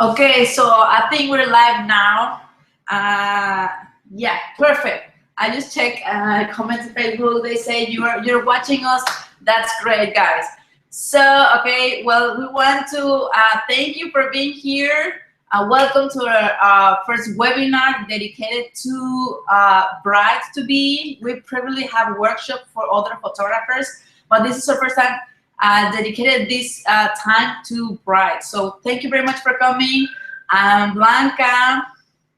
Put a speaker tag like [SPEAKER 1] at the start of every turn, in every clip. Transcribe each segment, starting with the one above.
[SPEAKER 1] Okay, so I think we're live now. Yeah, perfect. I just check comments on Facebook. They say you're watching us. That's great, guys. So okay, well, we want to thank you for being here. Welcome to our first webinar dedicated to brides to be. We primarily have workshop for other photographers, but this is our first time dedicated this time to brides. So thank you very much for coming. I'm Blanca.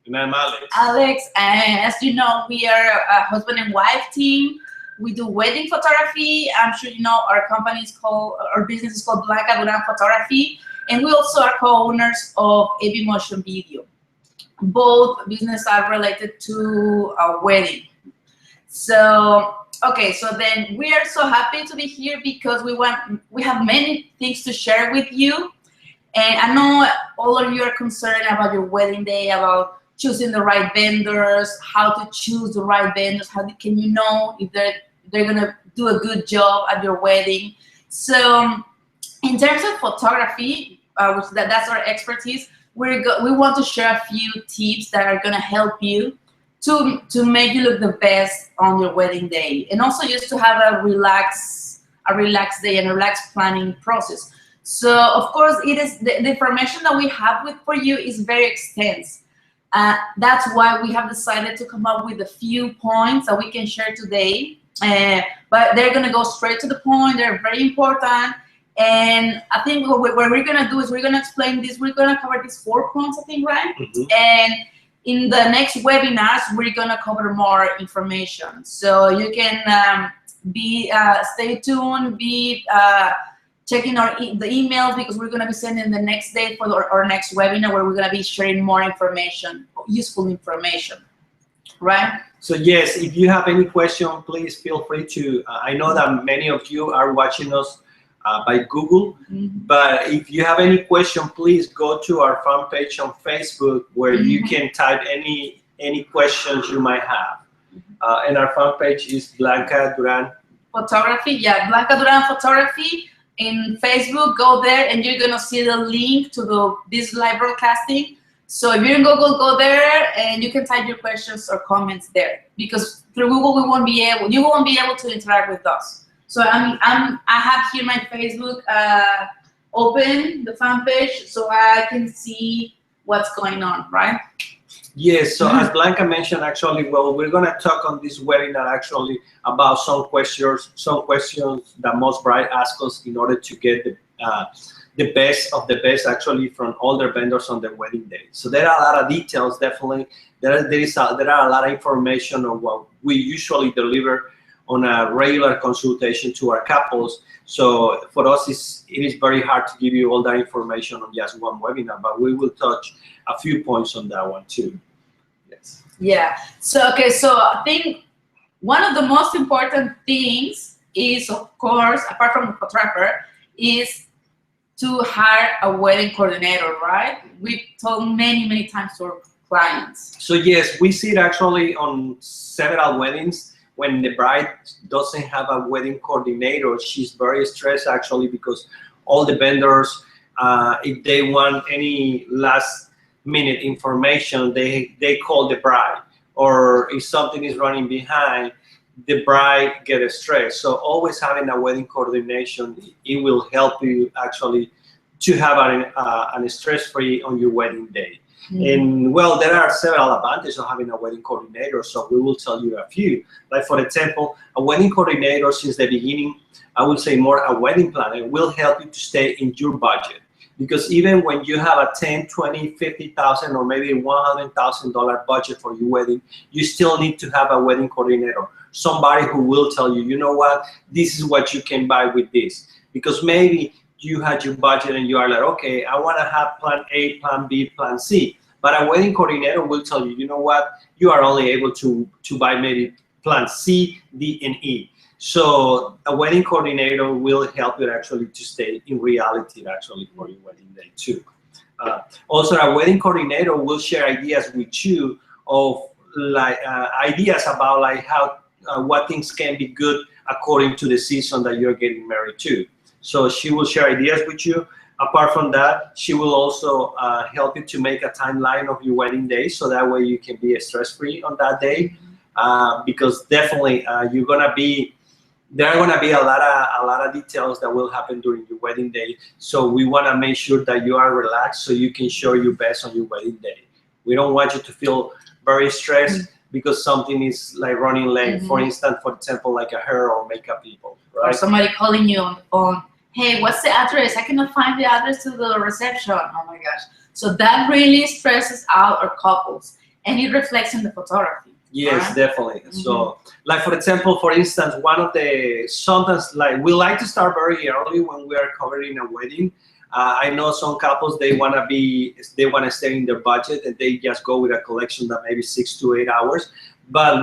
[SPEAKER 2] And I'm Alex.
[SPEAKER 1] Alex, and as you know, we are a husband and wife team. We do wedding photography. I'm sure you know our company is called, our business is called Blanca Duran Photography, and we also are co-owners of AB Motion Video. Both businesses are related to a wedding. So okay, so then we are so happy to be here because we have many things to share with you. And I know all of you are concerned about your wedding day, about choosing the right vendors, how to choose the right vendors, how can you know if they're gonna do a good job at your wedding. So in terms of photography, which that's our expertise, we want to share a few tips that are gonna help you to make you look the best on your wedding day, and also just to have a relaxed day and a relaxed planning process. So of course, it is the information that we have for you is very extensive. That's why we have decided to come up with a few points that we can share today. But they're gonna go straight to the point. They're very important. And I think what we're gonna do is we're gonna explain this. We're gonna cover these 4 points, I think, right?
[SPEAKER 2] Mm-hmm.
[SPEAKER 1] And in the next webinars, we're gonna cover more information. So you can stay tuned, checking the emails, because we're going to be sending the next day for our next webinar where we're going to be sharing more information, useful information, right?
[SPEAKER 2] So yes, if you have any question, please feel free to, I know that many of you are watching us by Google, but if you have any question, please go to our fan page on Facebook where you can type any questions you might have. And our fan page is Blanca Duran
[SPEAKER 1] Photography. Yeah, Blanca Duran Photography. In Facebook, go there and you're gonna see the link to this live broadcasting. So if you're in Google, go there and you can type your questions or comments there, because through Google you won't be able to interact with us. So I have here my Facebook open, the fan page, so I can see what's going on, right?
[SPEAKER 2] Yes, so as Blanca mentioned, actually, well, we're going to talk on this webinar actually about some questions that most brides ask us in order to get the best of the best actually from all their vendors on their wedding day. So there are a lot of details, definitely. There are a lot of information on what we usually deliver on a regular consultation to our couples. So for us, it is very hard to give you all that information on just one webinar, but we will touch a few points on that one too. Yes.
[SPEAKER 1] Yeah. So okay. So I think one of the most important things is, of course, apart from the photographer, is to hire a wedding coordinator, right? We've told many times to our clients.
[SPEAKER 2] So yes, we see it actually on several weddings. When the bride doesn't have a wedding coordinator, she's very stressed actually, because all the vendors, if they want any last minute information, they call the bride, or if something is running behind, the bride gets stressed. So always having a wedding coordination, it will help you actually to have an stress-free on your wedding day. And well, there are several advantages of having a wedding coordinator, so we will tell you a few. Like for example, a wedding coordinator since the beginning, I would say more a wedding planner, will help you to stay in your budget. Because even when you have a $10,000, $20,000, $50,000 or maybe $100,000 budget for your wedding, you still need to have a wedding coordinator. Somebody who will tell you, you know what, this is what you can buy with this. Because maybe you had your budget and you are like, okay, I want to have plan A, plan B, plan C. But a wedding coordinator will tell you, you know what, you are only able to buy maybe plan C, D, and E. So a wedding coordinator will help you actually to stay in reality actually for your wedding day too. Also, a wedding coordinator will share ideas with you of like ideas about like how what things can be good according to the season that you're getting married to. So she will share ideas with you. Apart from that, she will also help you to make a timeline of your wedding day, so that way you can be stress-free on that day. Because definitely there are gonna be a lot of details that will happen during your wedding day. So we wanna make sure that you are relaxed so you can show your best on your wedding day. We don't want you to feel very stressed because something is like running late. For instance, for example, like a hair or makeup people, right?
[SPEAKER 1] Or somebody calling you on the phone, hey, what's the address? I cannot find the address to the reception. Oh my gosh. So that really stresses out our couples, and it reflects in the photography.
[SPEAKER 2] Yes,
[SPEAKER 1] right?
[SPEAKER 2] definitely. So, like for example, for instance, one of the sometimes like we like to start very early when we are covering a wedding. I know some couples they wanna stay in their budget and they just go with a collection that maybe 6 to 8 hours. But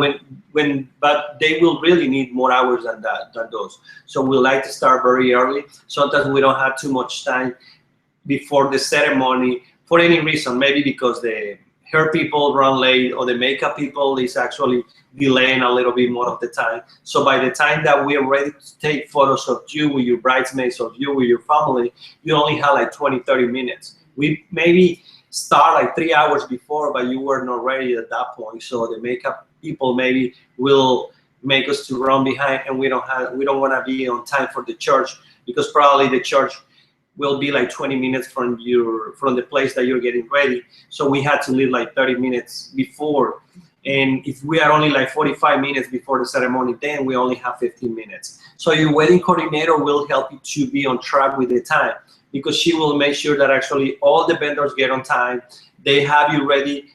[SPEAKER 2] but they will really need more hours than those. So we like to start very early. Sometimes we don't have too much time before the ceremony for any reason. Maybe because the hair people run late or the makeup people is actually delaying a little bit more of the time. So by the time that we are ready to take photos of you with your bridesmaids, of you with your family, you only have like 20, 30 minutes. We maybe start like 3 hours before, but you were not ready at that point. So the makeup people maybe will make us to run behind, and we don't want to be on time for the church, because probably the church will be like 20 minutes from the place that you're getting ready. So we had to leave like 30 minutes before. And if we are only like 45 minutes before the ceremony, then we only have 15 minutes. So your wedding coordinator will help you to be on track with the time, because she will make sure that actually all the vendors get on time. They have you ready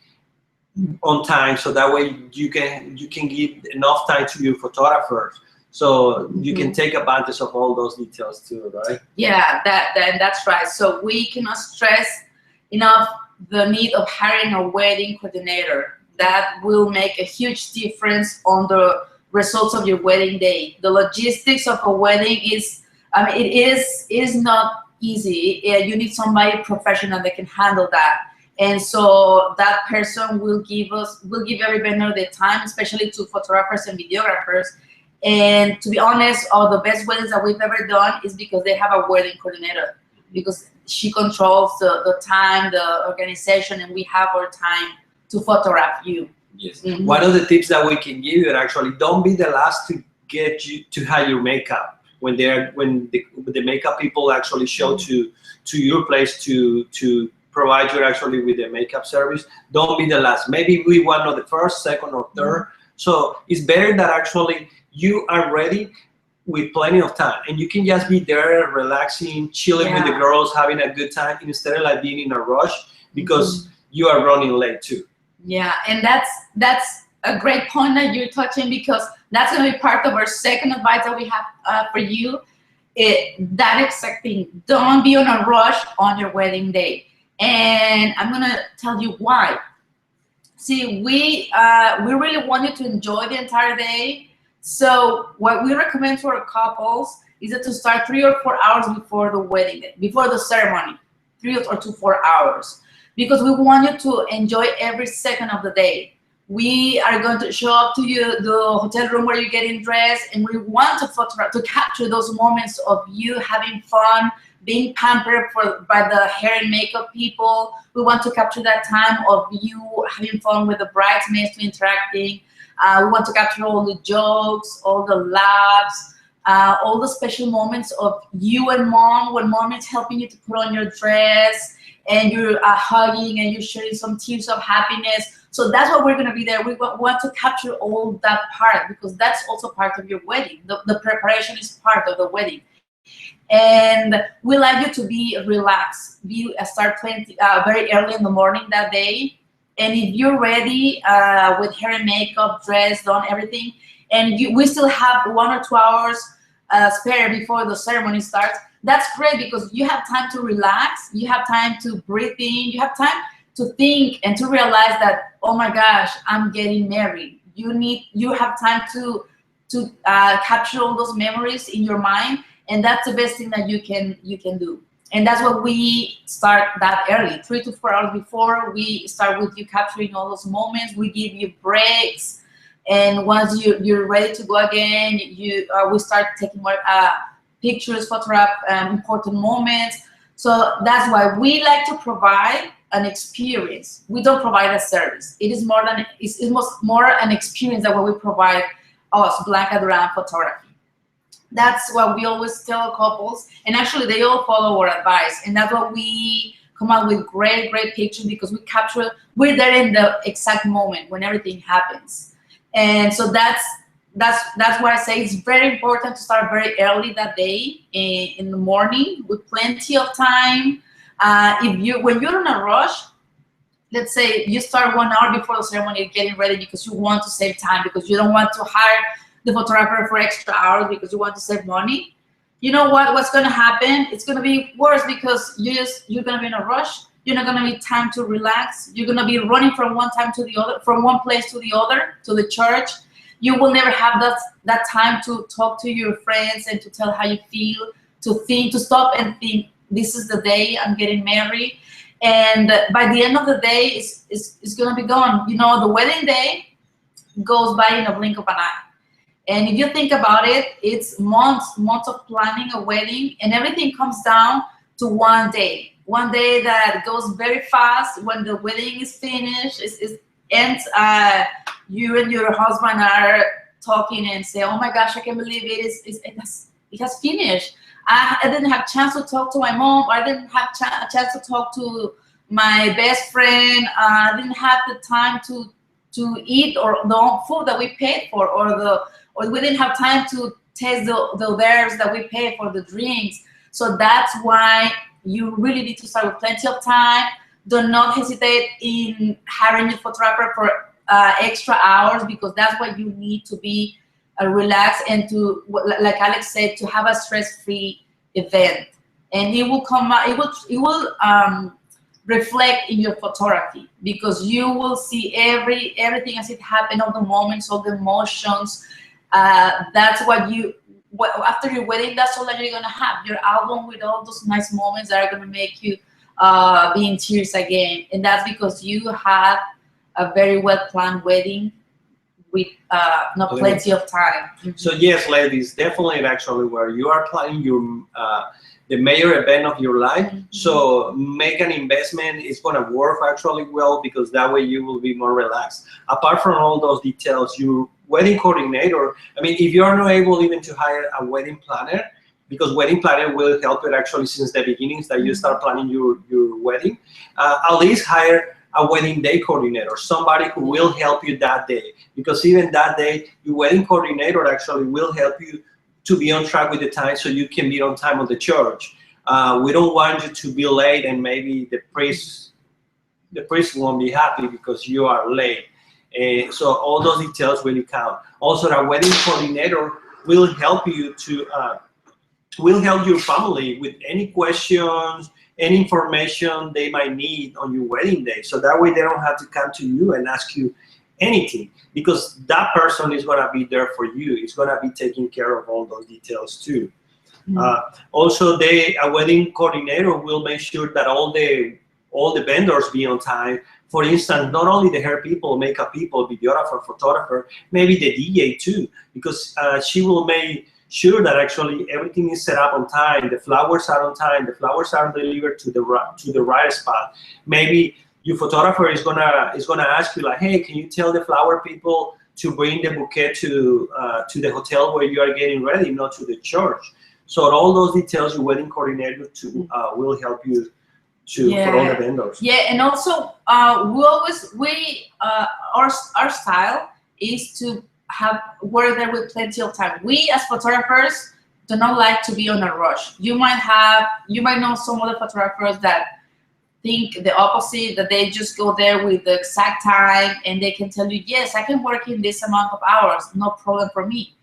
[SPEAKER 2] on time, so that way you can give enough time to your photographers, so you can take advantage of all those details too, right?
[SPEAKER 1] Yeah, that's right. So we cannot stress enough the need of hiring a wedding coordinator. That will make a huge difference on the results of your wedding day. The logistics of a wedding is, it is not easy. You need somebody professional that can handle that. And so that person will give every vendor the time, especially to photographers and videographers. And to be honest, all the best weddings that we've ever done is because they have a wedding coordinator, because she controls the time, the organization, and we have our time to photograph you.
[SPEAKER 2] Yes. One of the tips that we can give you is actually don't be the last to get you to have your makeup when the makeup people actually show to your place to provide you actually with the makeup service. Don't be the last. Maybe we want the first, second, or third. So it's better that actually you are ready with plenty of time, and you can just be there relaxing, chilling with the girls, having a good time, instead of like being in a rush because you are running late too.
[SPEAKER 1] Yeah, and that's a great point that you're touching, because that's going to be part of our second advice that we have for you. That exact thing. Don't be on a rush on your wedding day. And I'm going to tell you why. See, we really want you to enjoy the entire day. So what we recommend to our couples is that to start 3 or 4 hours before the wedding day, before the ceremony, 3 or 4 hours. Because we want you to enjoy every second of the day. We are going to show up to you the hotel room where you're getting dressed, and we want to capture those moments of you having fun, being pampered by the hair and makeup people. We want to capture that time of you having fun with the bridesmaids, interacting. We want to capture all the jokes, all the laughs, all the special moments of you and mom, when mom is helping you to put on your dress, and you're hugging and you're sharing some tears of happiness. So that's what we're going to be there. We want to capture all that part, because that's also part of your wedding. The preparation is part of the wedding. And we like you to be relaxed. Start planning very early in the morning that day. And if you're ready with hair and makeup, dress, done, everything, and we still have 1 or 2 hours spare before the ceremony starts, that's great, because you have time to relax, you have time to breathe in, you have time to think and to realize that, oh my gosh, I'm getting married. You have time to capture all those memories in your mind, and that's the best thing that you can do. And that's what we start that early, 3 to 4 hours before. We start with you capturing all those moments. We give you breaks, and once you're ready to go again, we start taking more pictures, photograph important moments. So that's why we like to provide an experience. We don't provide a service. It is more than it's more an experience than what we provide us, Blanca Duran Photography. That's what we always tell couples, and actually they all follow our advice, and that's what we come out with great pictures, because we're there in the exact moment when everything happens. And so that's why I say it's very important to start very early that day in the morning with plenty of time. When you're in a rush, let's say you start 1 hour before the ceremony getting ready because you want to save time, because you don't want to hire the photographer for extra hours because you want to save money. You know what's going to happen? It's going to be worse, because you're going to be in a rush. You're not going to be time to relax. You're going to be running from one time to the other, from one place to the other, to the church. You will never have that time to talk to your friends and to tell how you feel, to stop and think, this is the day I'm getting married. And by the end of the day, it's going to be gone. You know, the wedding day goes by in a blink of an eye. And if you think about it, it's months of planning a wedding, and everything comes down to one day that goes very fast. When the wedding is finished, it ends. You and your husband are talking and say, "Oh my gosh, I can't believe it has finished. I didn't have a chance to talk to my mom. I didn't have a chance to talk to my best friend. I didn't have the time to eat or the food that we paid for, or we didn't have time to taste the herbs that we paid for the drinks." So that's why you really need to start with plenty of time. Do not hesitate in hiring a photographer for extra hours, because that's what you need to be relaxed and to, like Alex said, to have a stress-free event. And it will come out, it will reflect in your photography, because you will see everything as it happened, all the moments, all the emotions. That's after your wedding, that's all that you're gonna have, your album with all those nice moments that are gonna make you be in tears again. And that's because you had a very well-planned wedding with plenty of time.
[SPEAKER 2] So yes, ladies, definitely actually where you are planning your the major event of your life. So make an investment. It's going to work actually well, because that way you will be more relaxed. Apart from all those details, your wedding coordinator, I mean, if you're not able even to hire a wedding planner, because wedding planner will help you actually since the beginnings that you start planning your wedding, at least hire a wedding day coordinator, somebody who will help you that day, because even that day, your wedding coordinator actually will help you to be on track with the time, so you can be on time on the church. We don't want you to be late, and maybe the priest won't be happy because you are late. So all those details really count. Also, the wedding coordinator will help you to will help your family with any questions, any information they might need on your wedding day. So that way they don't have to come to you and ask you anything, because that person is going to be there for you. It's going to be taking care of all those details too. Also, a wedding coordinator will make sure that all the vendors be on time. For instance, not only the hair people, makeup people, videographer, photographer, maybe the DJ too, because she will make sure that actually everything is set up on time. The flowers are on time. The flowers are delivered to the right spot. Maybe your photographer is gonna ask you like, hey, can you tell the flower people to bring the bouquet to the hotel where you are getting ready, not to the church. So all those details, your wedding coordinator will help you for all the vendors.
[SPEAKER 1] Yeah, and also our style is to work there with plenty of time. We as photographers do not like to be on a rush. You might know some other photographers that think the opposite, that they just go there with the exact time and they can tell you, yes, I can work in this amount of hours, no problem for me.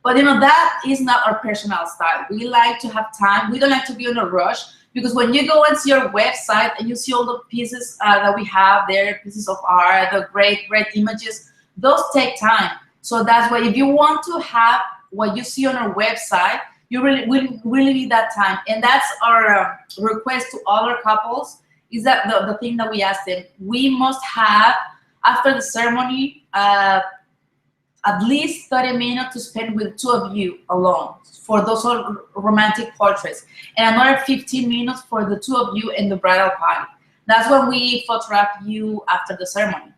[SPEAKER 1] But that is not our personal style. We like to have time. We don't like to be on a rush, because when you go and see our website and you see all the pieces that we have there, pieces of art, the great images, those take time. So that's why if you want to have what you see on our website, you really need that time. And that's our request to other couples, is that the thing that we ask them, we must have, after the ceremony, at least 30 minutes to spend with two of you alone for those romantic portraits, and another 15 minutes for the two of you in the bridal party. That's when we photograph you after the ceremony.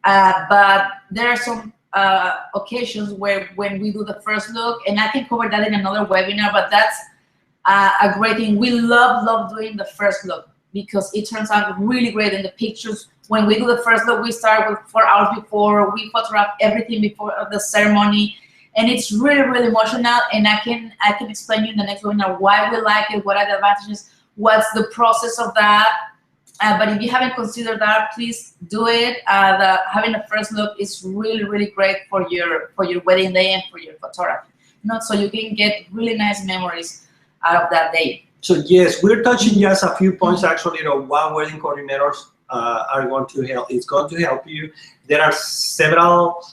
[SPEAKER 1] But there are some occasions where when we do the first look, and I can cover that in another webinar, but that's a great thing. We love doing the first look because it turns out really great in the pictures. When we do the first look, we start with 4 hours before, we photograph everything before the ceremony, and it's really emotional, and I can explain you in the next webinar why we like it, what are the advantages, what's the process of that. But if you haven't considered that, please do it. Having a first look is really great for your wedding day and for your photography. So you can get really nice memories out of that day.
[SPEAKER 2] So yes, we're touching just a few points actually of what wedding coordinators are going to help. It's going to help you. There are several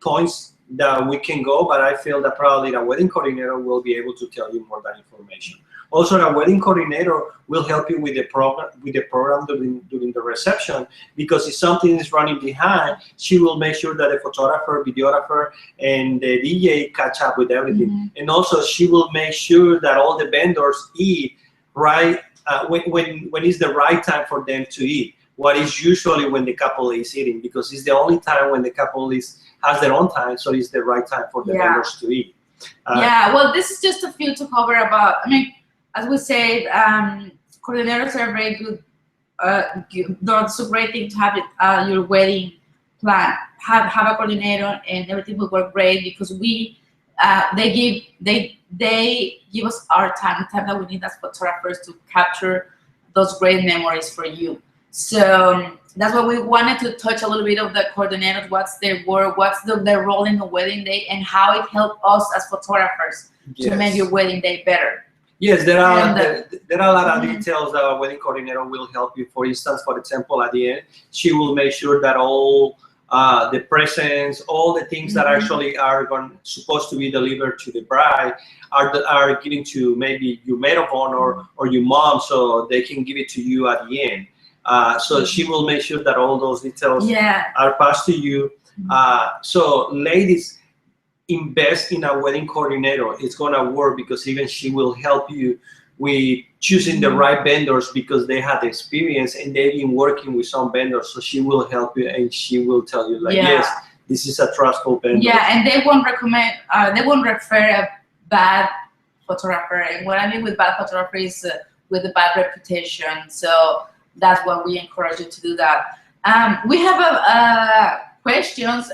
[SPEAKER 2] points that we can go, but I feel that probably the wedding coordinator will be able to tell you more that information. Also, the wedding coordinator will help you with the program during the reception, because if something is running behind, she will make sure that the photographer, videographer, and the DJ catch up with everything. And also, she will make sure that all the vendors eat right when is the right time for them to eat. What is usually when the couple is eating, because it's the only time when the couple has their own time, so it's the right time for the vendors to eat.
[SPEAKER 1] Well, this is just a few to cover about. I mean, as we said, coordinators are very good. That's a great thing to have it, your wedding plan. Have a coordinator, and everything will work great because they give us our time, the time that we need as photographers to capture those great memories for you. So that's why we wanted to touch a little bit of the coordinators, what's their work, what's their role in the wedding day, and how it helped us as photographers to make your wedding day better.
[SPEAKER 2] Yes, there are a lot of details that a wedding coordinator will help you. For instance, for example, at the end, she will make sure that all the presents, all the things that actually are supposed to be delivered to the bride are given to maybe your maid of honor or your mom, so they can give it to you at the end. So she will make sure that all those details are passed to you. So ladies, invest in a wedding coordinator. It's gonna work because even she will help you with choosing the right vendors because they have experience and they've been working with some vendors. So she will help you and she will tell you like, yes, this is a trustful vendor. Yeah,
[SPEAKER 1] and they won't recommend, they won't refer a bad photographer. And what I mean with bad photographer is with a bad reputation. So that's why we encourage you to do that. We have questions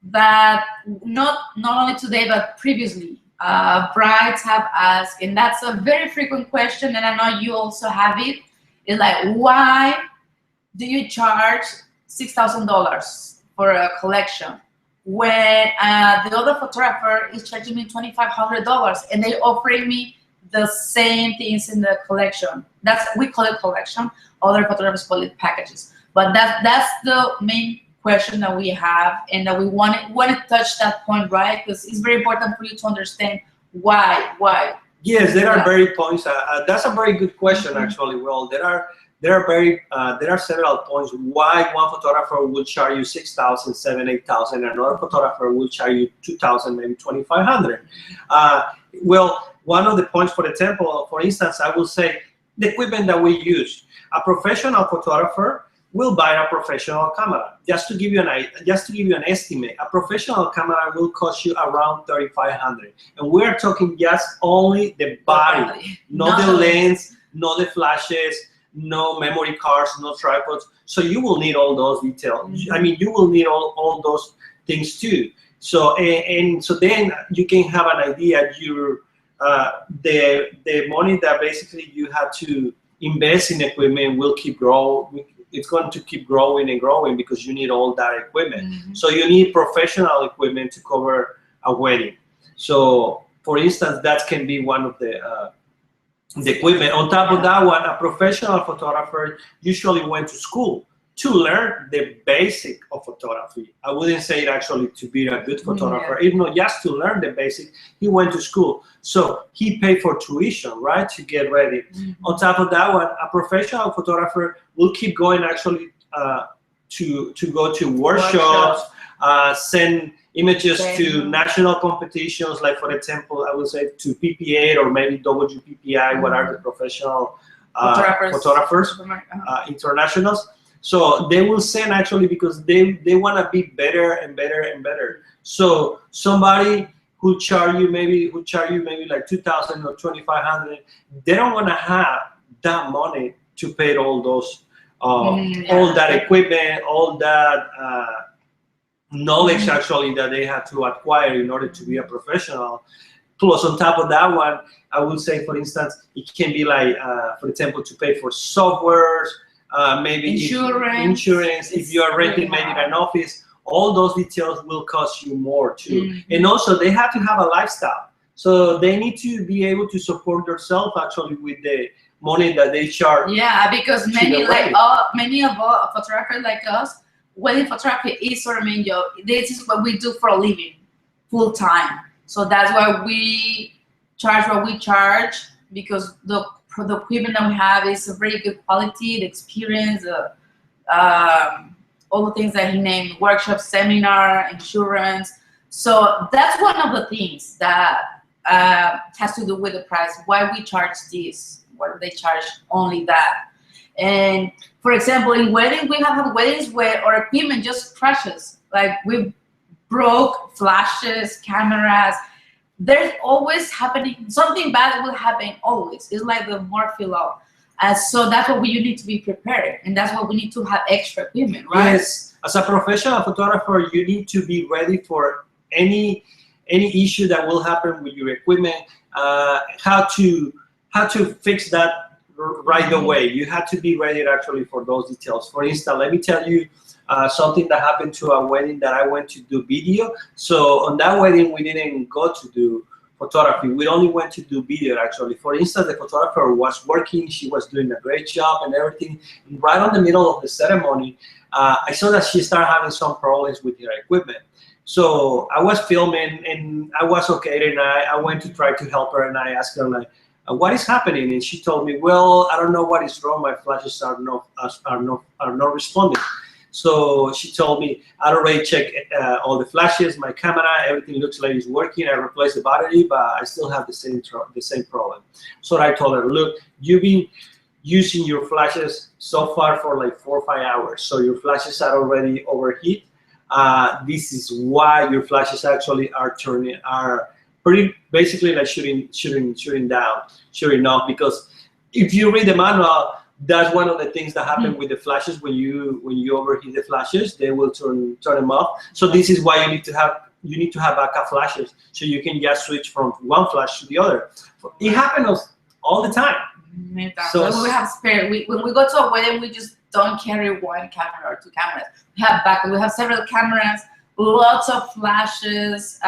[SPEAKER 1] that not only today but previously brides have asked, and that's a very frequent question, and I know you also have it. It's like, why do you charge $6,000 for a collection when the other photographer is charging me $2,500 and they offering me the same things in the collection? We call it collection. Other photographers call it packages. But that's the main question that we have, and that we want to touch that point, right? Because it's very important for you to understand why.
[SPEAKER 2] Yes, there are very points. That's a very good question, actually. Well, there are several points why one photographer will charge you $6,000, $7,000, $8,000, another photographer will charge you $2,000, maybe $2,500. Well, one of the points, for example, for instance, I will say the equipment that we use. A professional photographer will buy a professional camera. Just to give you an estimate, a professional camera will cost you around $3,500, and we're talking just only the body, not the lens, not the flashes, no memory cards, no tripods. So you will need all those details. I mean, you will need all those things too. So and so then you can have an idea. The money that basically you have to invest in equipment will keep growing. It's going to keep growing and growing because you need all that equipment. So you need professional equipment to cover a wedding. So for instance, that can be one of the equipment. On top of that one, a professional photographer usually went to school to learn the basic of photography. I wouldn't say it actually to be a good photographer, even though just to learn the basic, he went to school. So he paid for tuition, right, to get ready. On top of that one, a professional photographer will keep going actually to go to workshops, send images to national competitions, like for example, I would say to PP8 or maybe WPPI, what are the professional photographers, internationals. So they will send actually because they want to be better and better and better. So somebody who charge you maybe like 2,000 or 2,500, they don't want to have that money to pay all those all that equipment, all that knowledge actually that they have to acquire in order to be a professional. Plus on top of that one, I would say, for instance, it can be like, for example, to pay for softwares, maybe insurance, if you are renting maybe an office, all those details will cost you more too. And also they have to have a lifestyle. So they need to be able to support themselves actually with the money that they charge.
[SPEAKER 1] Yeah, because many of our photographers like us, wedding photography is our main job. This is what we do for a living, full time. So that's why we charge what we charge, because the equipment that we have is a very good quality, the experience, all the things that he named, workshop, seminar, insurance. So that's one of the things that has to do with the price, why we charge this, why do they charge only that. And for example, in wedding, we have weddings where our equipment just crashes. Like we broke flashes, cameras. There's always happening, something bad will happen always. It's like the Murphy law. So that's what you need to be prepared, and that's why we need to have extra equipment, right?
[SPEAKER 2] Yes, as a professional photographer, you need to be ready for any issue that will happen with your equipment. How to fix that right away. You have to be ready actually for those details. For instance, let me tell you something that happened to a wedding that I went to do video. So on that wedding, we didn't go to do photography. We only went to do video actually. For instance, the photographer was working, she was doing a great job and everything. And right on the middle of the ceremony, I saw that she started having some problems with her equipment. So I was filming and I was okay, and I went to try to help her, and I asked her like, what is happening? And she told me, well, I don't know what is wrong, my flashes are not responding. So she told me, I already checked all the flashes, my camera, everything looks like it's working. I replaced the battery, but I still have the same problem. So I told her, look, you've been using your flashes so far for like 4 or 5 hours. So your flashes are already overheat. This is why your flashes actually are pretty basically like shooting off. Because if you read the manual, that's one of the things that happen with the flashes. When you overheat the flashes, they will turn them off. So this is why you need to have backup flashes, so you can just switch from one flash to the other. It happens all the time.
[SPEAKER 1] So we have spare. When we go to a wedding, we just don't carry one camera or 2 cameras. We have backup. We have several cameras, lots of flashes,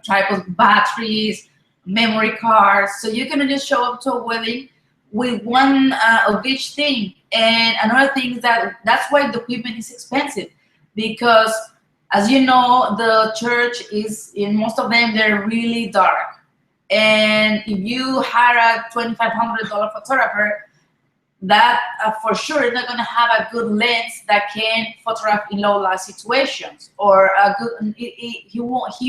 [SPEAKER 1] tripods, batteries, memory cards. So you can just show up to a wedding with one of each thing. And another thing is that's why the equipment is expensive, because as you know, the church is, in most of them, they're really dark. And if you hire a $2,500 photographer, that for sure is not going to have a good lens that can photograph in low light situations, or a good, he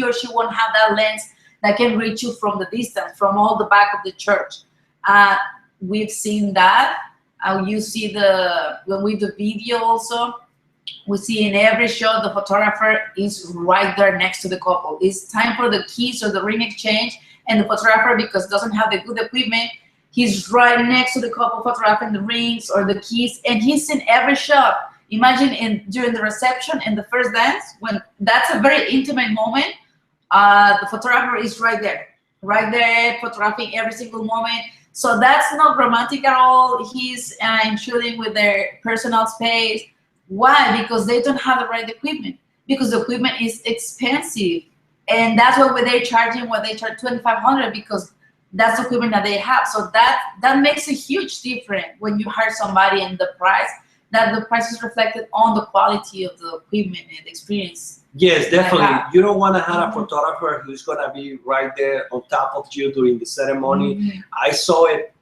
[SPEAKER 1] or she won't have that lens that can reach you from the distance, from all the back of the church. We've seen that. You see when we do video also, we see in every shot the photographer is right there next to the couple. It's time for the keys or the ring exchange, and the photographer, because doesn't have the good equipment, he's right next to the couple photographing the rings or the keys, and he's in every shot. Imagine during the reception and the first dance, when that's a very intimate moment, the photographer is right there photographing every single moment. So that's not romantic at all. He's intruding with their personal space. Why? Because they don't have the right equipment. Because the equipment is expensive, and that's why they're charging what they charge $2,500, because that's the equipment that they have. So that makes a huge difference when you hire somebody, and the price is reflected on the quality of the equipment and the experience.
[SPEAKER 2] Yes, definitely. You don't want to have a photographer who's going to be right there on top of you during the ceremony. I saw it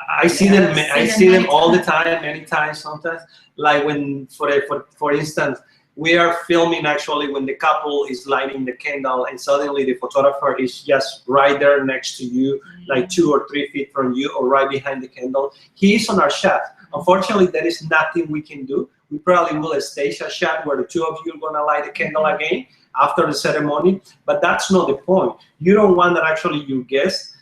[SPEAKER 2] I see them. I see them
[SPEAKER 1] many
[SPEAKER 2] all the
[SPEAKER 1] times.
[SPEAKER 2] time, many times, sometimes. Like when, for instance, we are filming actually when the couple is lighting the candle, and suddenly the photographer is just right there next to you, like 2 or 3 feet from you, or right behind the candle. He is on our shot. Unfortunately, there is nothing we can do. We probably will stage a shot where the two of you are gonna light the candle again after the ceremony, but that's not the point. You don't want that actually your guests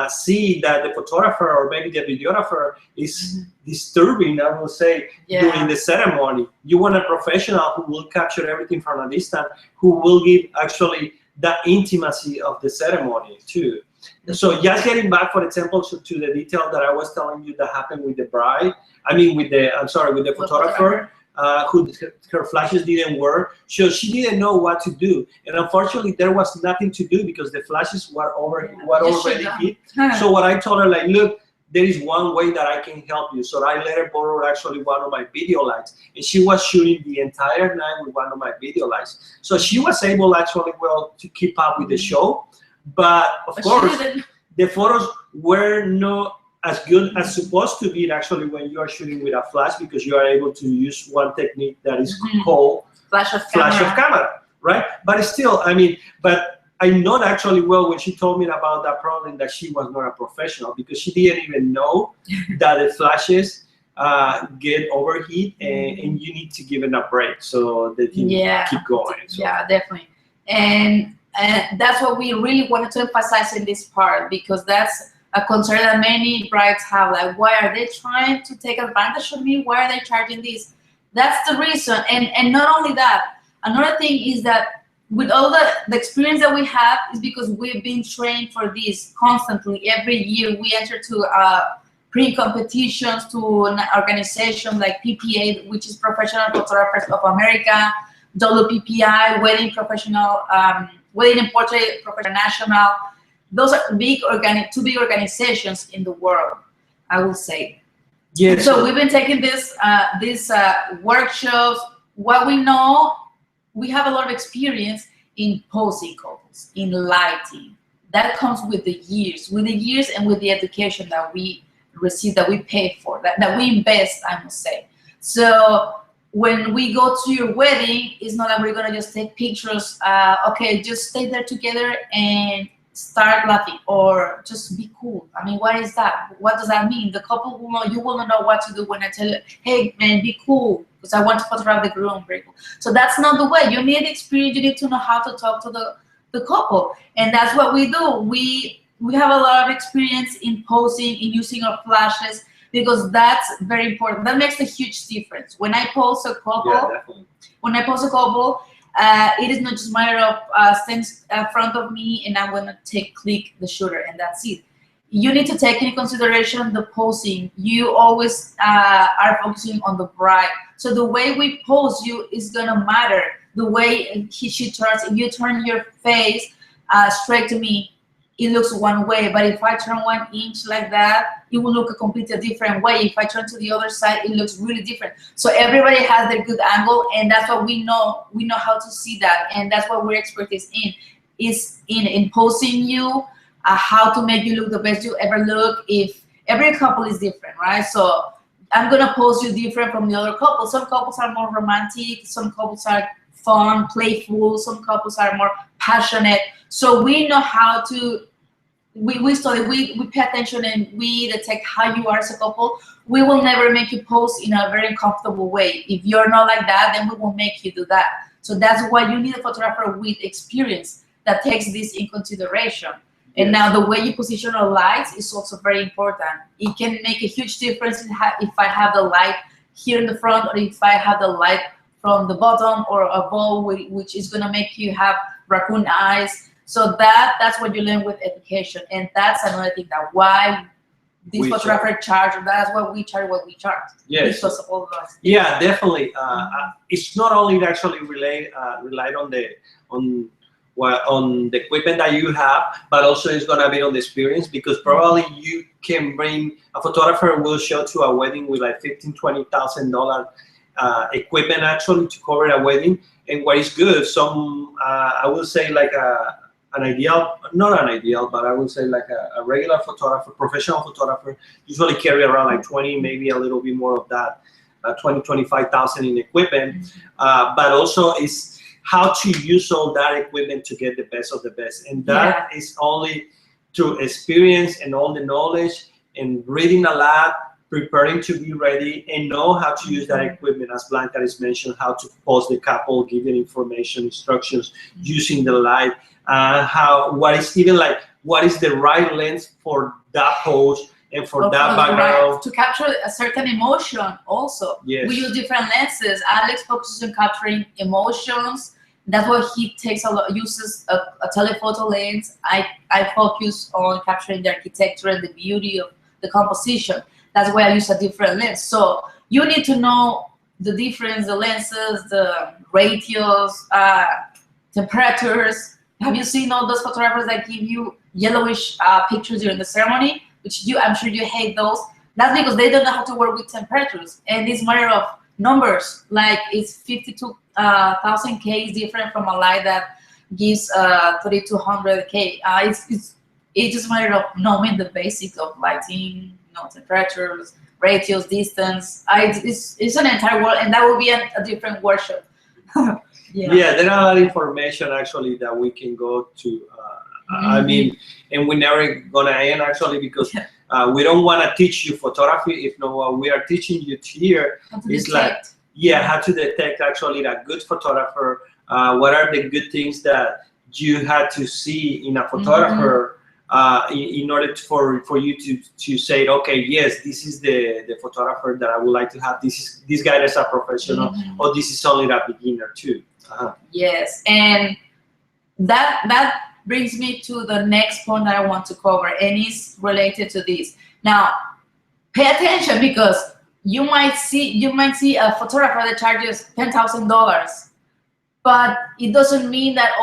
[SPEAKER 2] see that the photographer or maybe the videographer is disturbing, I will say, during the ceremony. You want a professional who will capture everything from a distance, who will give actually the intimacy of the ceremony too. So just getting back, for example, to the detail that I was telling you that happened with the bride, with the photographer, who her flashes didn't work, so she didn't know what to do, and unfortunately there was nothing to do because the flashes were already hit. So what I told her, like, look, there is one way that I can help you. So I let her borrow actually one of my video lights, and she was shooting the entire night with one of my video lights. So she was able actually to keep up with the show, but of course the photos were not as good as supposed to be actually when you are shooting with a flash, because you are able to use one technique that is called
[SPEAKER 1] flash of
[SPEAKER 2] camera, right? But still, but I know actually when she told me about that problem that she was not a professional, because she didn't even know that the flashes get overheat and you need to give it a break so they can keep going. So.
[SPEAKER 1] Yeah, definitely. And that's what we really wanted to emphasize in this part, because that's a concern that many brides have, like, why are they trying to take advantage of me? Why are they charging this? That's the reason. And not only that, another thing is that with all the experience that we have is because we've been trained for this constantly. Every year we enter to pre-competitions to an organization like PPA, which is Professional Photographers of America, WPPI, Wedding Professional, Wedding and Portrait Professional National. Those are two big organizations in the world, I will say.
[SPEAKER 2] Yes.
[SPEAKER 1] So we've been taking these workshops. What we know, we have a lot of experience in posing couples, in lighting. That comes with the years and with the education that we receive, that we pay for, that we invest, I must say. So when we go to your wedding, it's not that we're gonna just take pictures. Okay, just stay there together and start laughing, or just be cool. I mean, what is that? What does that mean? The couple will know, you will know what to do when I tell you, hey man, be cool, because I want to photograph the groom. Very cool. So that's not the way. You need experience. You need to know how to talk to the couple, and that's what we do. We have a lot of experience in posing, in using our flashes, because that's very important. That makes a huge difference. When I pose a couple, it is not just a matter of standing in front of me and I'm gonna click the shutter and that's it. You need to take into consideration the posing. You always are focusing on the bride. So the way we pose you is gonna matter. The way she turns, if you turn your face straight to me, it looks one way, but if I turn 1 inch like that, it will look a completely different way. If I turn to the other side, it looks really different. So everybody has their good angle, and that's what we know. We know how to see that, and that's what we're expertise in, is in posing you, how to make you look the best you ever look. If every couple is different, right? So I'm gonna pose you different from the other couple. Some couples are more romantic, some couples are fun, playful, some couples are more passionate. So we know how to, we study, we pay attention, and we detect how you are as a couple. We will never make you pose in a very uncomfortable way. If you're not like that, then we will make you do that. So that's why you need a photographer with experience that takes this in consideration. And now the way you position your lights is also very important. It can make a huge difference if I have the light here in the front, or if I have the light from the bottom or above, which is gonna make you have raccoon eyes. So that's what you learn with education, and that's another thing that why this photographer charge. That's what we charge. Yes. Because of all of us.
[SPEAKER 2] Yeah, definitely. It's not only actually relied on the equipment that you have, but also it's gonna be on the experience, because probably you can bring a photographer will show to a wedding with like $15,000-$20,000 equipment actually to cover a wedding. And what is good, some I will say like an ideal, not an ideal, but I would say like a regular photographer, professional photographer, usually carry around like 20, maybe a little bit more of that, 20, 25,000 in equipment. But also is how to use all that equipment to get the best of the best. And that is only through experience and all the knowledge and reading a lot, preparing to be ready, and know how to use that equipment, as Blanca has mentioned, how to pose the couple, giving information, instructions, using the light, what is the right lens for that pose and for that background.
[SPEAKER 1] Right. To capture a certain emotion also.
[SPEAKER 2] Yes.
[SPEAKER 1] We use different lenses. Alex focuses on capturing emotions. That's why he uses a telephoto lens. I focus on capturing the architecture and the beauty of the composition. That's why I use a different lens. So you need to know the difference, the lenses, the ratios, temperatures. Have you seen all those photographers that give you yellowish pictures during the ceremony? Which I'm sure you hate those. That's because they don't know how to work with temperatures. And it's a matter of numbers. Like it's 52,000 K is different from a light that gives 3,200 K. It's just a matter of knowing the basics of lighting, temperatures, ratios, distance. It's an entire world, and that will be a different workshop.
[SPEAKER 2] Yeah, there are a lot of information actually that we can go to. I mean, and we're never gonna end actually, because we don't want to teach you photography if not what we are teaching you here is like how to detect actually a good photographer. What are the good things that you had to see in a photographer in order for you to say, okay, yes, this is the photographer that I would like to have. This guy is a professional, or this is only a beginner too.
[SPEAKER 1] Yes, and that brings me to the next point that I want to cover, and it's related to this. Now, pay attention, because you might see a photographer that charges $10,000, but it doesn't mean that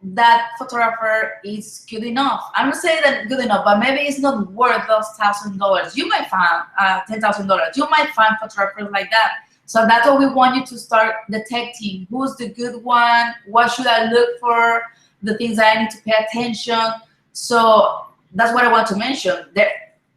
[SPEAKER 1] that photographer is good enough. I'm not saying that good enough, but maybe it's not worth those $1,000. You might find $10,000. You might find photographers like that. So that's what we want you to start detecting. Who's the good one? What should I look for? The things that I need to pay attention. So that's what I want to mention.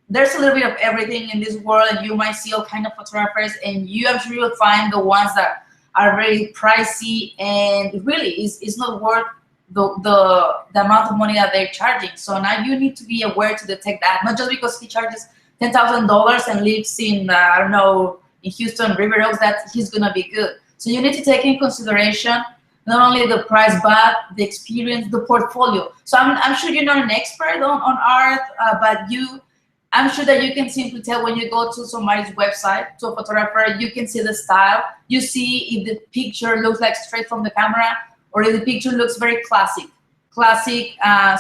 [SPEAKER 1] There's a little bit of everything in this world, and you might see all kind of photographers, and I'm sure you'll find the ones that are very pricey, and really it's not worth the amount of money that they're charging. So now you need to be aware to detect that, not just because he charges $10,000 and lives in I don't know, in Houston, River Oaks, that he's gonna be good. So you need to take in consideration not only the price, but the experience, the portfolio. So I'm sure you're not an expert on art, but I'm sure that you can simply tell when you go to somebody's website, to a photographer, you can see the style. You see if the picture looks like straight from the camera, or if the picture looks very classic,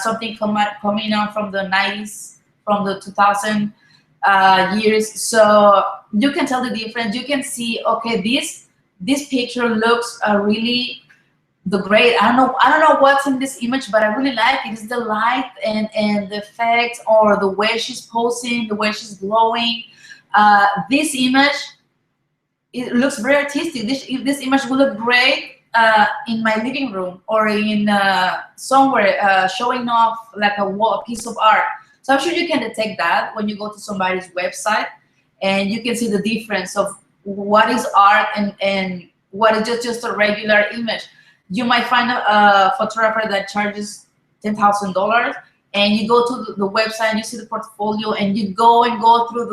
[SPEAKER 1] something coming on from the 90s, from the 2000 years. So you can tell the difference. You can see, okay, this picture looks really great. I don't know what's in this image, but I really like it. It's the light and the effects, or the way she's posing, the way she's glowing. This image, it looks very artistic. This image will look great in my living room, or in somewhere showing off like a piece of art. So I'm sure you can detect that when you go to somebody's website, and you can see the difference of what is art and what is just a regular image. You might find a photographer that charges $10,000, and you go to the website and you see the portfolio, and you go through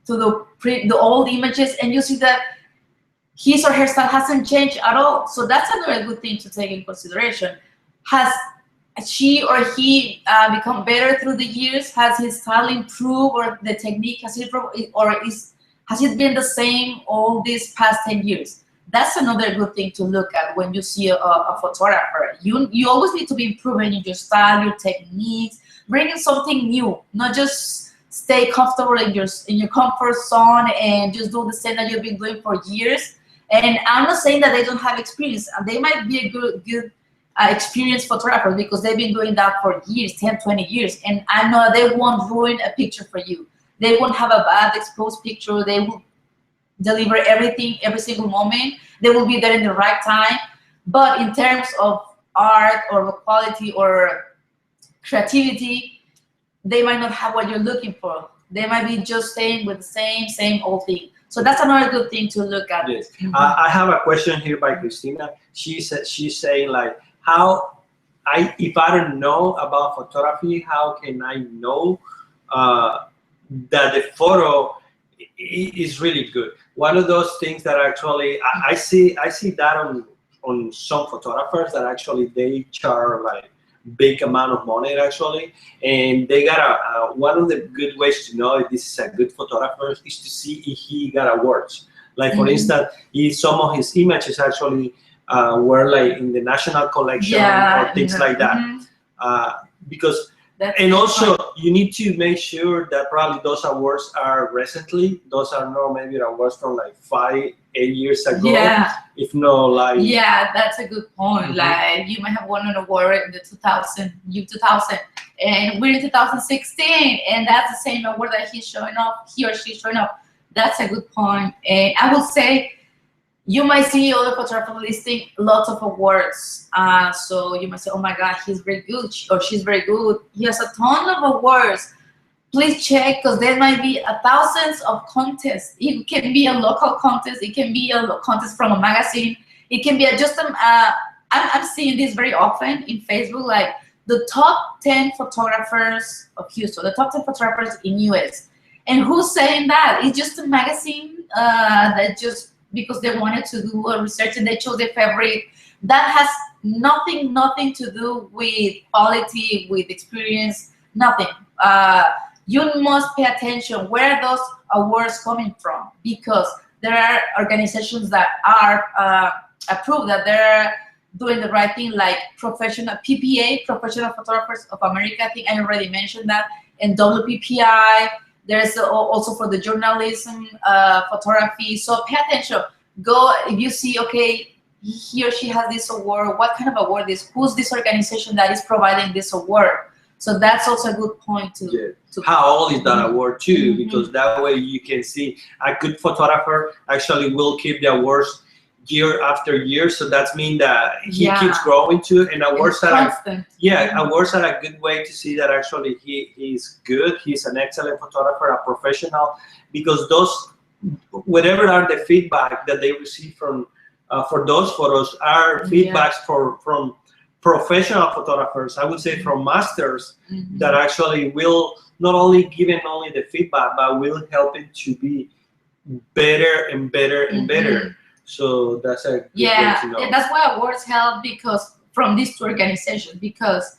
[SPEAKER 1] the old images, and you see that his or her style hasn't changed at all. So that's another good thing to take in consideration. Has she or he become better through the years? Has his style improved, or the technique has improved, or has it been the same all these past 10 years? That's another good thing to look at when you see a photographer. You always need to be improving in your style, your techniques, bringing something new, not just stay comfortable in your comfort zone and just do the same that you've been doing for years. And I'm not saying that they don't have experience. They might be a good experienced photographer, because they've been doing that for years, 10, 20 years. And I know they won't ruin a picture for you. They won't have a bad exposed picture. They will deliver everything, every single moment. They will be there in the right time. But in terms of art or quality or creativity, they might not have what you're looking for. They might be just staying with the same old thing. So that's another good thing to look at.
[SPEAKER 2] Yes. I have a question here by Christina. She's saying like, if I don't know about photography, how can I know that the photo is really good? One of those things that actually I see that on some photographers that actually they charge like big amount of money actually, and they got one of the good ways to know if this is a good photographer is to see if he got awards. Like for instance, if some of his images actually were like in the national collection or things like that, because and also you need to make sure that probably those awards are recently. Those are not maybe awards from like 5-8 years ago.
[SPEAKER 1] Yeah.
[SPEAKER 2] If not like.
[SPEAKER 1] Yeah, that's a good point. Like you might have won an award in the 2000, and we're in 2016, and that's the same award that he's showing off. He or she's showing off. That's a good point. And I would say you might see other photographers listing lots of awards. So you might say, oh my God, he's very good or she's very good. He has a ton of awards. Please check, because there might be thousands of contests. It can be a local contest. It can be a contest from a magazine. It can be I'm seeing this very often in Facebook, like the top 10 photographers of Houston, the top 10 photographers in US. And who's saying that? It's just a magazine that just, because they wanted to do a research and they chose their favorite. That has nothing to do with quality, with experience, nothing. You must pay attention where those awards coming from, because there are organizations that are approved, that they're doing the right thing, like professional PPA, Professional Photographers of America. I think I already mentioned that, and WPPI. There's also for the journalism, photography. So pay attention. Go, if you see, okay, he or she has this award, what kind of award is, who's this organization that is providing this award? So that's also a good point to
[SPEAKER 2] how old is that award too, because that way you can see a good photographer actually will keep the awards year after year. So that's mean that he keeps growing too, and awards awards are a good way to see that actually he's good, he's an excellent photographer, a professional, because those, whatever are the feedback that they receive from for those photos are feedbacks from professional photographers, I would say from masters, that actually will not only giving only the feedback, but will help it to be better and better and better. So that's a good way to know.
[SPEAKER 1] And that's why awards help, because from these two organizations, because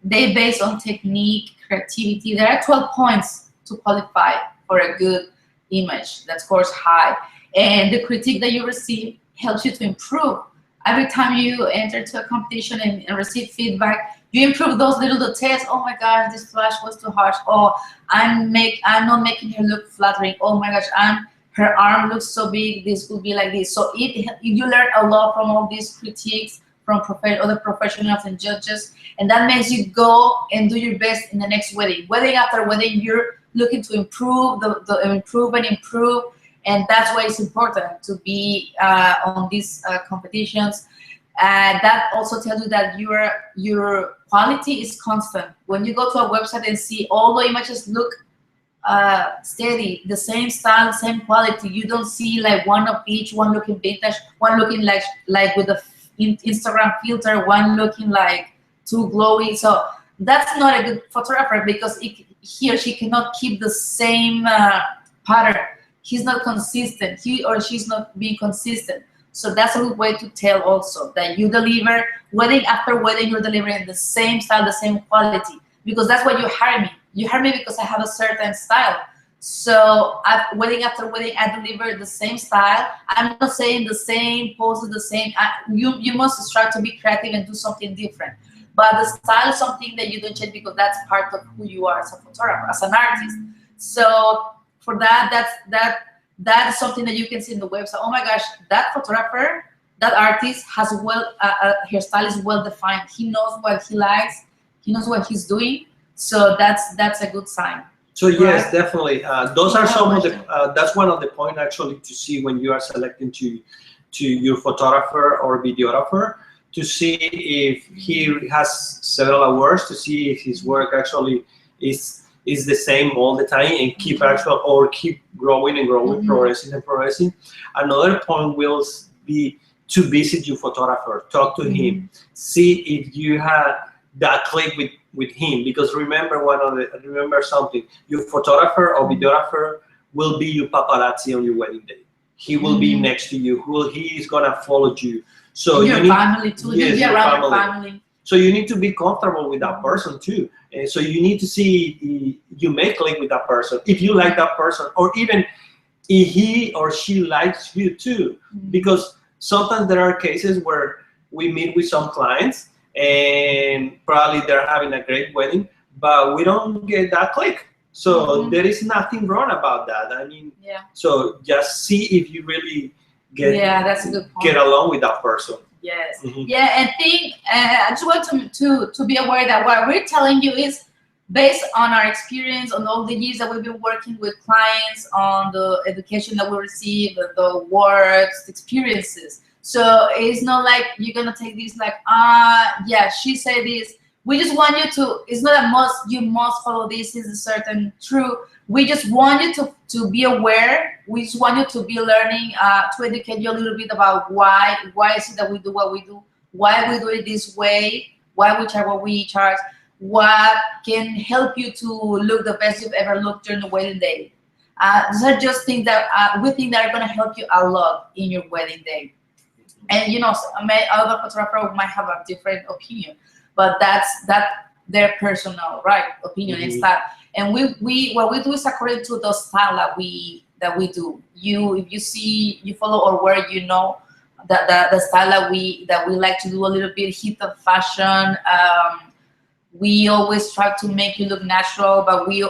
[SPEAKER 1] they base on technique, creativity. There are 12 points to qualify for a good image that scores high, and the critique that you receive helps you to improve. Every time you enter to a competition and receive feedback, you improve those little details. Oh my gosh, this flash was too harsh. Oh, I'm not making her look flattering. Oh my gosh, her arm looks so big. This would be like this. So if you learn a lot from all these critiques from other professionals and judges, and that makes you go and do your best in the next wedding. Wedding after wedding, you're looking to improve, improve. And that's why it's important to be on these competitions. That also tells you that your quality is constant. When you go to a website and see all the images look steady, the same style, same quality, you don't see like one of each, one looking vintage, one looking like with a Instagram filter, one looking like too glowy. So that's not a good photographer, because he or she cannot keep the same pattern. He's not consistent. He or she's not being consistent. So that's a good way to tell also that you deliver wedding after wedding, you're delivering the same style, the same quality, because that's why you hire me. You hire me because I have a certain style. So wedding after wedding, I deliver the same style. I'm not saying the same poses, the same. You must strive to be creative and do something different. But the style is something that you don't change, because that's part of who you are as a photographer, as an artist. So for that is something that you can see in the website. Oh my gosh, that photographer, that artist has her style is well defined. He knows what he likes. He knows what he's doing. So that's a good sign.
[SPEAKER 2] So yes, definitely. Those are some of the. That's one of the points actually to see when you are selecting to your photographer or videographer. to see if he has several hours, to see if his work actually is the same all the time and keep keep growing and growing, progressing and progressing. Another point will be to visit your photographer, talk to him, see if you had that click with him. Because remember something: your photographer or videographer will be your paparazzi on your wedding day. He will be next to you. He is gonna follow you. So
[SPEAKER 1] your family too.
[SPEAKER 2] Yes,
[SPEAKER 1] your family.
[SPEAKER 2] So you need to be comfortable with that person too. And so you need to see if you may click with that person, if you like that person, or even if he or she likes you too. Because sometimes there are cases where we meet with some clients and probably they're having a great wedding, but we don't get that click. So there is nothing wrong about that. I mean, so just see if you really
[SPEAKER 1] that's a good point.
[SPEAKER 2] Get along with that person.
[SPEAKER 1] Yes. Yeah, and I just want to be aware that what we're telling you is based on our experience, on all the years that we've been working with clients, on the education that we receive, the works, the experiences. So it's not like you're gonna take this like, yeah, she said this. We just want you to, it's not a must, you must follow this, is a certain true. We just want you to be aware. We just want you to be learning, to educate you a little bit about why is it that we do what we do, why we do it this way, why we charge what we charge, what can help you to look the best you've ever looked during the wedding day. These are just things that we think that are gonna help you a lot in your wedding day. And you know, other photographer might have a different opinion, but that's their personal opinion and style. And we what we do is according to the style that we do. If you follow our work, you know that the style that we like to do a little bit hit of fashion. We always try to make you look natural, but we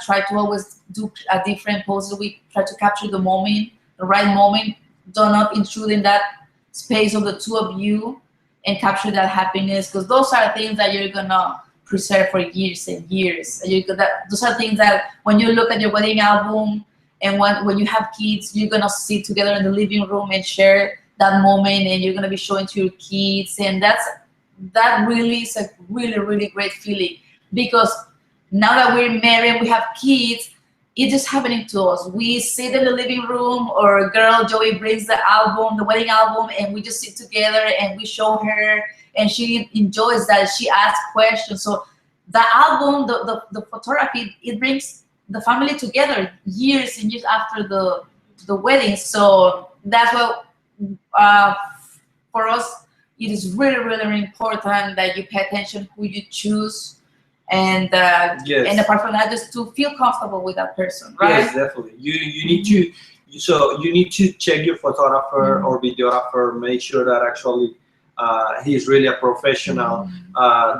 [SPEAKER 1] try to always do a different pose. We try to capture the moment, the right moment. Do not intrude in that space of the two of you and capture that happiness, because those are things that you're gonna preserve for years and years. Those are things that when you look at your wedding album and when you have kids, you're gonna sit together in the living room and share that moment, and you're gonna be showing to your kids, and that really is a really, really great feeling. Because now that we're married, we have kids, it's just happening to us. We sit in the living room, or girl Joey brings the album, the wedding album, and we just sit together and we show her, and she enjoys that. She asks questions. So the album, the photography, it brings the family together years and years after the wedding. So that's what for us, it is really, really important that you pay attention who you choose. And and apart from that, just to feel comfortable with that person, right?
[SPEAKER 2] Yes, definitely. You need to check your photographer or videographer, make sure that actually he's really a professional.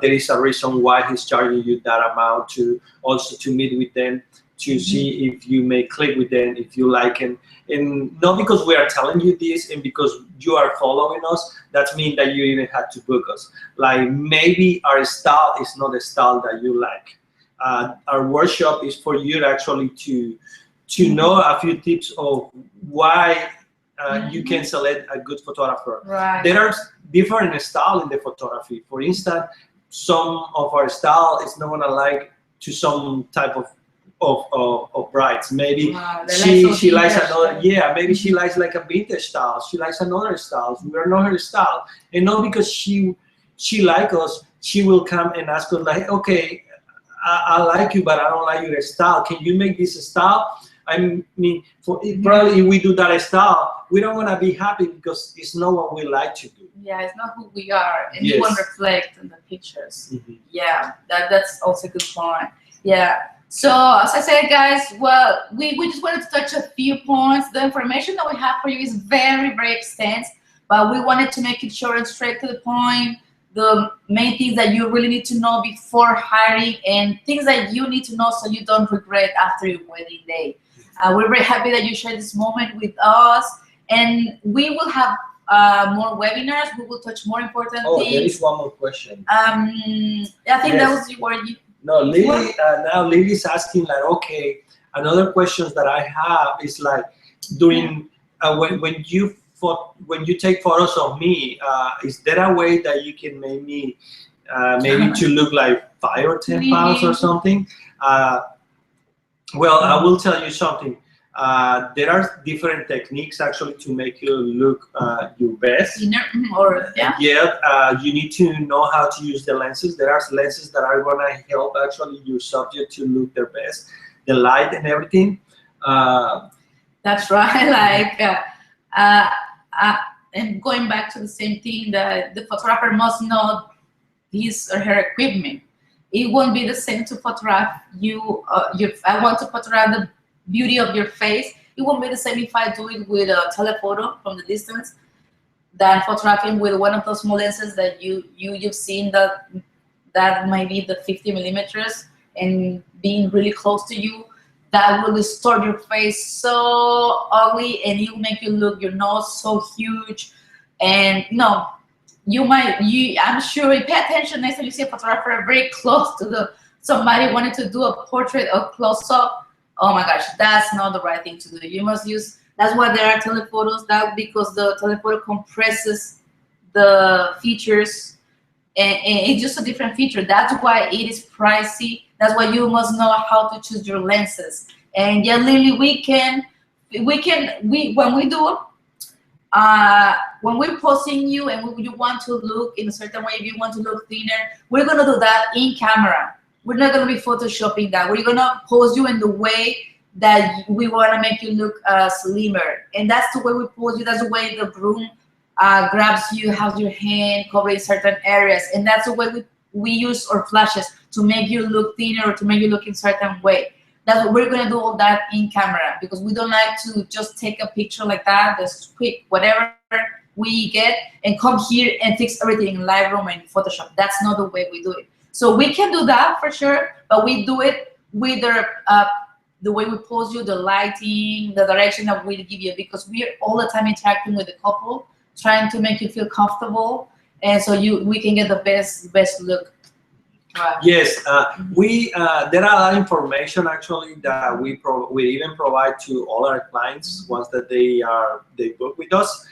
[SPEAKER 2] There is a reason why he's charging you that amount, to also to meet with them, to see if you may click with them, if you like him. And not because we are telling you this and because you are following us, that means that you even had to book us. Like maybe our style is not the style that you like. Our workshop is for you actually to know a few tips of why you can select a good photographer.
[SPEAKER 1] Right.
[SPEAKER 2] There are different styles in the photography. For instance, some of our style is not gonna like to some type of brides. Maybe she likes another, maybe she likes like a vintage style. She likes another style. We are not her style. And not because she like us, she will come and ask us like, okay, I like you, but I don't like your style. Can you make this style? I mean, probably if we do that style, we don't want to be happy because it's not what we like to do.
[SPEAKER 1] Yeah, it's not who we are, and it won't reflect in the pictures. Yeah, that's also a good point. Yeah. So as I said, guys, well, we just wanted to touch a few points. The information that we have for you is very, very extensive, but we wanted to make it short and straight to the point. The main things that you really need to know before hiring, and things that you need to know so you don't regret after your wedding day. We're very happy that you shared this moment with us, and we will have more webinars. We will touch more important things.
[SPEAKER 2] There is one more question.
[SPEAKER 1] I think that was you.
[SPEAKER 2] No, Lily. Now Lily's asking like, okay, another questions that I have is like during when you when you take photos of me, is there a way that you can make me maybe to look like 5 or 10 pounds or something? Well, I will tell you something. There are different techniques actually to make you look your best. You need to know how to use the lenses. There are lenses that are going to help actually your subject to look their best, the light and everything.
[SPEAKER 1] That's right. Like, and going back to the same thing, that the photographer must know his or her equipment. It won't be the same to photograph you. If I want to photograph the beauty of your face, it won't be the same if I do it with a telephoto from the distance than photographing with one of those small lenses that you've seen that might be the 50 millimeters and being really close to you. That will distort your face so ugly, and it will make you look your nose so huge. And no, I'm sure you pay attention next time you see a photographer very close to somebody wanting to do a portrait or close up. Oh my gosh, that's not the right thing to do. You must use, that's why there are telephotos, because the telephoto compresses the features, and it's just a different feature. That's why it is pricey. That's why you must know how to choose your lenses. And yeah, Lily, when we're posing you and you want to look in a certain way, if you want to look thinner, we're gonna do that in camera. We're not gonna be photoshopping that. We're gonna pose you in the way that we wanna make you look slimmer. And that's the way we pose you. That's the way the groom grabs you, has your hand covering certain areas. And that's the way we use our flashes to make you look thinner or to make you look in a certain way. That's what we're gonna do, all that in camera, because we don't like to just take a picture like that, just quick, whatever we get, and come here and fix everything in Lightroom and Photoshop. That's not the way we do it. So we can do that for sure, but we do it with the way we pose you, the lighting, the direction that we give you, because we are all the time interacting with the couple, trying to make you feel comfortable, and so we can get the best look. Right.
[SPEAKER 2] Yes, there are a lot of information actually that we even provide to all our clients once that they book with us.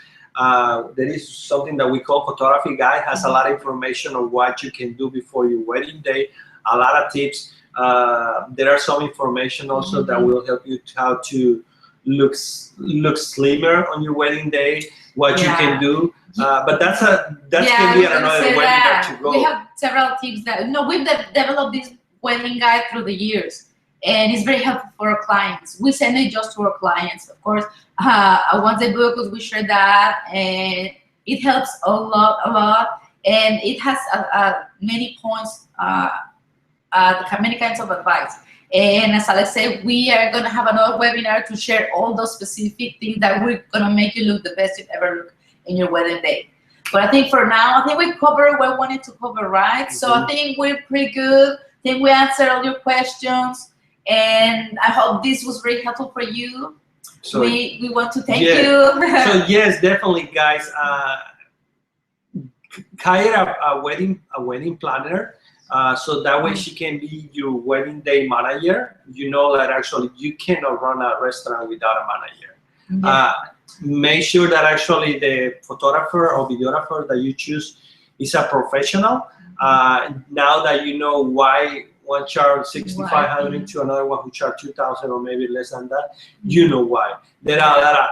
[SPEAKER 2] There is something that we call Photography Guide. Has a lot of information on what you can do before your wedding day. A lot of tips. There are some information also that will help you how to look slimmer on your wedding day. What you can do. But that can be another webinar to go.
[SPEAKER 1] We have several tips that we've developed this wedding guide through the years, and it's very helpful for our clients. We send it just to our clients, of course. Once they book us, we share that, and it helps a lot, and it has many points, many kinds of advice. And as Alex said, we are going to have another webinar to share all those specific things that we're going to make you look the best you've ever looked in your wedding day. But I think for now, I think we covered what we wanted to cover, right? Mm-hmm. So I think we're pretty good. I think we answered all your questions, and I hope this was very helpful for you. So we want to thank you.
[SPEAKER 2] So yes, definitely, guys. Hire a wedding planner. So that way she can be your wedding day manager. You know that actually you cannot run a restaurant without a manager. Make sure that actually the photographer or videographer that you choose is a professional. Now that you know why one charge $6,500 to another one who charge $2,000 or maybe less than that, you know why. There are a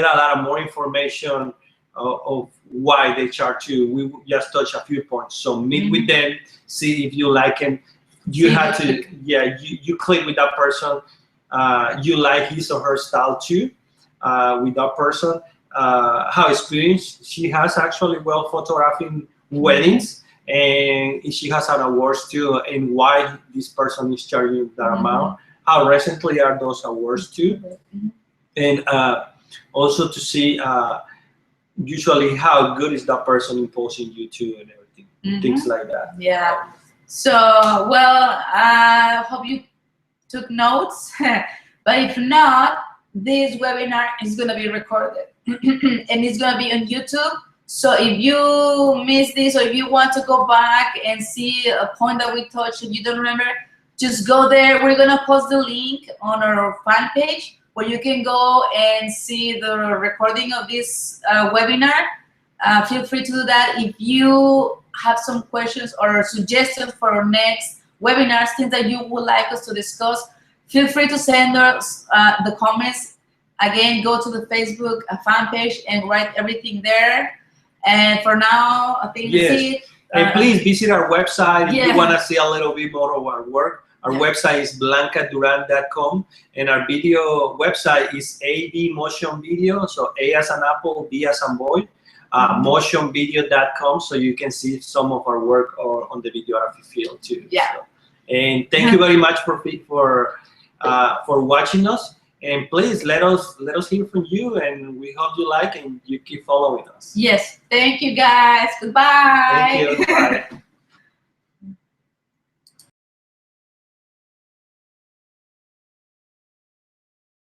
[SPEAKER 2] lot of more information of why they charge you. We just touch a few points. So meet with them, see if you like them. You have to, you click with that person. You like his or her style too, with that person. How experienced she has actually photographing weddings, and she has an awards too, and why this person is charging that amount. How recently are those awards too, and also to see usually how good is that person imposing you to and everything, things like that.
[SPEAKER 1] Yeah. So I hope you took notes, but if not, this webinar is going to be recorded and it's going to be on YouTube. So if you miss this, or if you want to go back and see a point that we touched and you don't remember, just go there. We're going to post the link on our fan page where you can go and see the recording of this webinar. Feel free to do that. If you have some questions or suggestions for our next webinars, things that you would like us to discuss, feel free to send us the comments. Again, go to the Facebook fan page and write everything there. And for now, I think that's it.
[SPEAKER 2] And please visit our website if
[SPEAKER 1] Yeah.
[SPEAKER 2] you want to see a little bit more of our work. Our website is blancaduran.com, and our video website is AD Motion Video, so A as an apple, B as in boy, motionvideo.com, so you can see some of our work on the videography field too.
[SPEAKER 1] Yeah.
[SPEAKER 2] So, and thank you very much for watching us. And please let us hear from you, and we hope you like and you keep following us.
[SPEAKER 1] Yes. Thank you, guys. Goodbye.
[SPEAKER 2] Thank you. Bye.